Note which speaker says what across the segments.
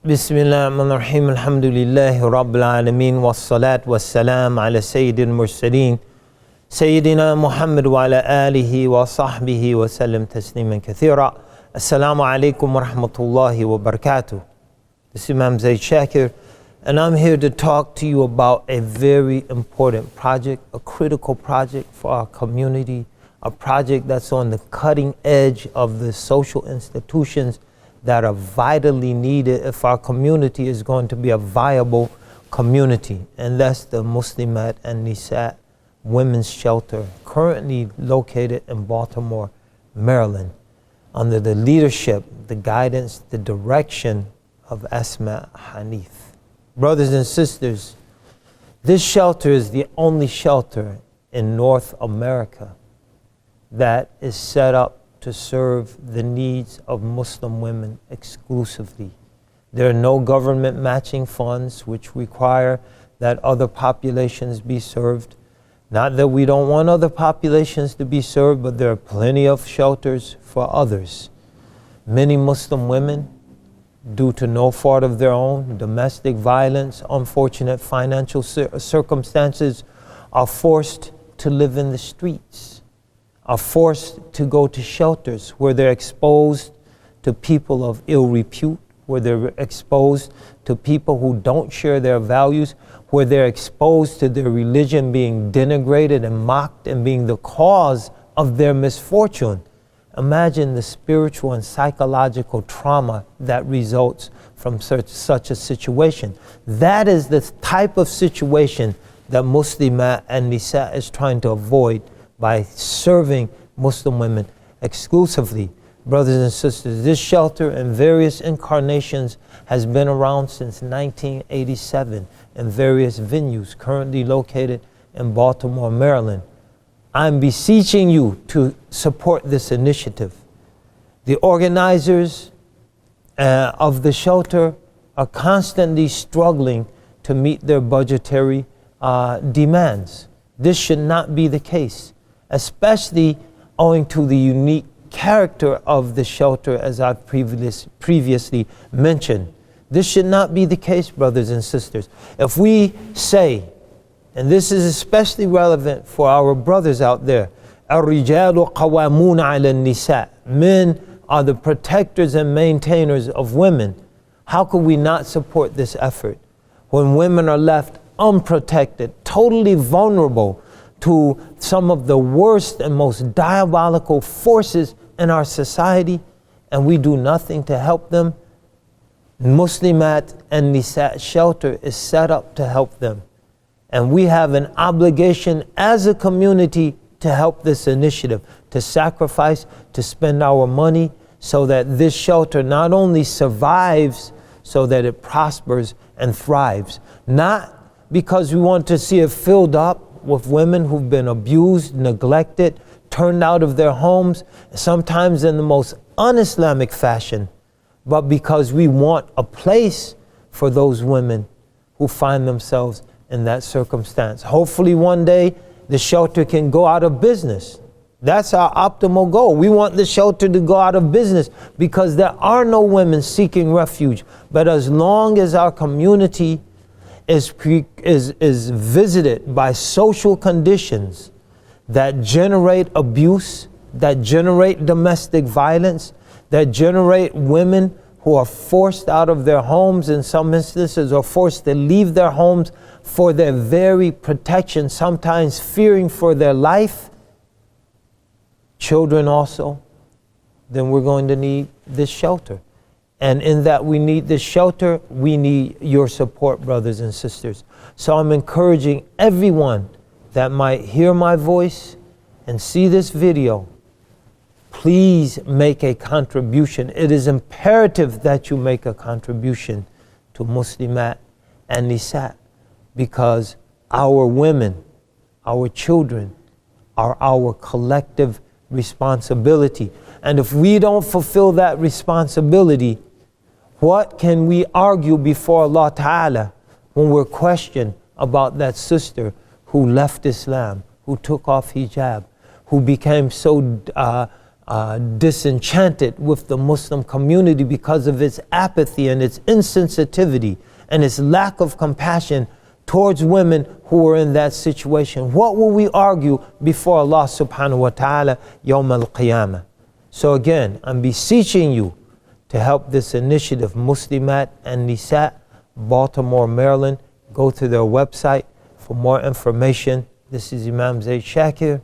Speaker 1: Bismillahirrahmanirrahim. Alhamdulillahi Rabbil Alameen. Wassalat wassalam ala Sayyidil Mursaleen. Sayyidina Muhammad wa ala alihi wa sahbihi wa sallam tasliman kathira. Assalamu alaikum wa rahmatullahi wa barakatuh. This is Imam Zaid Shakir, and I'm here to talk to you about a very important project, a critical project for our community, a project that's on the cutting edge of the social institutions that are vitally needed if our community is going to be a viable community. And that's the Muslimat and Nisa Women's Shelter, currently located in Baltimore, Maryland, under the leadership, the guidance, the direction of Asma Hanif. Brothers and sisters, this shelter is the only shelter in North America that is set up to serve the needs of Muslim women exclusively. There are no government matching funds which require that other populations be served. Not that we don't want other populations to be served, but there are plenty of shelters for others. Many Muslim women, due to no fault of their own, domestic violence, unfortunate financial circumstances, are forced to live in the streets, are forced to go to shelters where they're exposed to people of ill repute, where they're exposed to people who don't share their values, where they're exposed to their religion being denigrated and mocked and being the cause of their misfortune. Imagine the spiritual and psychological trauma that results from such a situation. That is the type of situation that Muslimat and Nisa is trying to avoid by serving Muslim women exclusively. Brothers and sisters, this shelter in various incarnations has been around since 1987 in various venues, currently located in Baltimore, Maryland. I'm beseeching you to support this initiative. The organizers of the shelter are constantly struggling to meet their budgetary demands. This should not be the case, especially owing to the unique character of the shelter, as I've previously mentioned. This should not be the case, brothers and sisters. If we say, and this is especially relevant for our brothers out there, الرجال قوامون على النساء. Men are the protectors and maintainers of women. How could we not support this effort when women are left unprotected, totally vulnerable to some of the worst and most diabolical forces in our society, and we do nothing to help them? Muslimat and Nisa shelter is set up to help them. And we have an obligation as a community to help this initiative, to sacrifice, to spend our money so that this shelter not only survives, so that it prospers and thrives. Not because we want to see it filled up with women who've been abused, neglected, turned out of their homes, sometimes in the most un-Islamic fashion, but because we want a place for those women who find themselves in that circumstance. Hopefully one day the shelter can go out of business. That's our optimal goal. We want the shelter to go out of business because there are no women seeking refuge. But as long as our community is visited by social conditions that generate abuse, that generate domestic violence, that generate women who are forced out of their homes, in some instances are forced to leave their homes for their very protection, sometimes fearing for their life, children also, then we're going to need this shelter. And in that we need this shelter, we need your support, brothers and sisters. So I'm encouraging everyone that might hear my voice and see this video, please make a contribution. It is imperative that you make a contribution to Muslimat and Nisa, because our women, our children, are our collective responsibility. And if we don't fulfill that responsibility, what can we argue before Allah Ta'ala when we're questioned about that sister who left Islam, who took off hijab, who became so disenchanted with the Muslim community because of its apathy and its insensitivity and its lack of compassion towards women who are in that situation. What will we argue before Allah subhanahu wa ta'ala yawm al-qiyamah? So again, I'm beseeching you to help this initiative, Muslimat and Nisa, Baltimore, Maryland. Go to their website for more information. This is Imam Zaid Shakir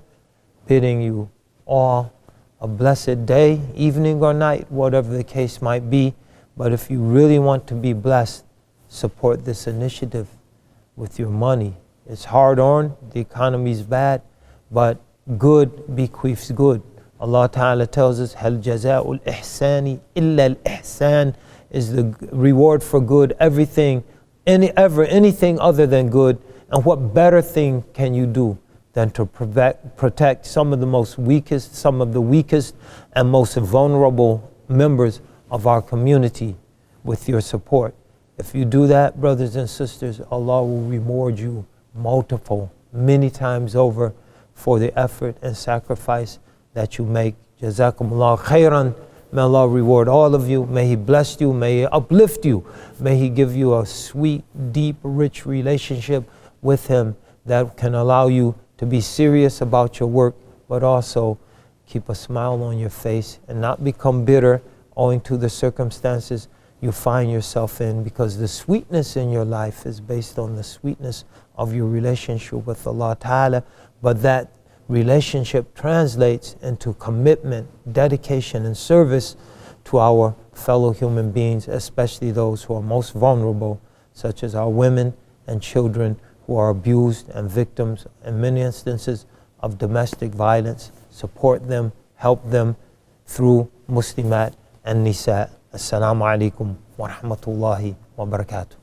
Speaker 1: bidding you all a blessed day, evening or night, whatever the case might be. But if you really want to be blessed, support this initiative with your money. It's hard earned, the economy is bad, but good bequeaths good. Allah Ta'ala tells us, Hal jaza'ul ihsani illa al-ihsan, is the reward for good, anything other than good. And what better thing can you do than to protect some of the weakest and most vulnerable members of our community with your support. If you do that, brothers and sisters, Allah will reward you many times over for the effort and sacrifice that you make. Jazakumullah khairan. May Allah reward all of you. May He bless you. May He uplift you. May He give you a sweet, deep, rich relationship with Him that can allow you to be serious about your work, but also keep a smile on your face and not become bitter owing to the circumstances you find yourself in, because the sweetness in your life is based on the sweetness of your relationship with Allah Ta'ala. But that relationship translates into commitment, dedication, and service to our fellow human beings, especially those who are most vulnerable, such as our women and children who are abused and victims in many instances of domestic violence. Support them, help them through Muslimat and Nisa. Assalamu alaikum wa rahmatullahi wa barakatuh.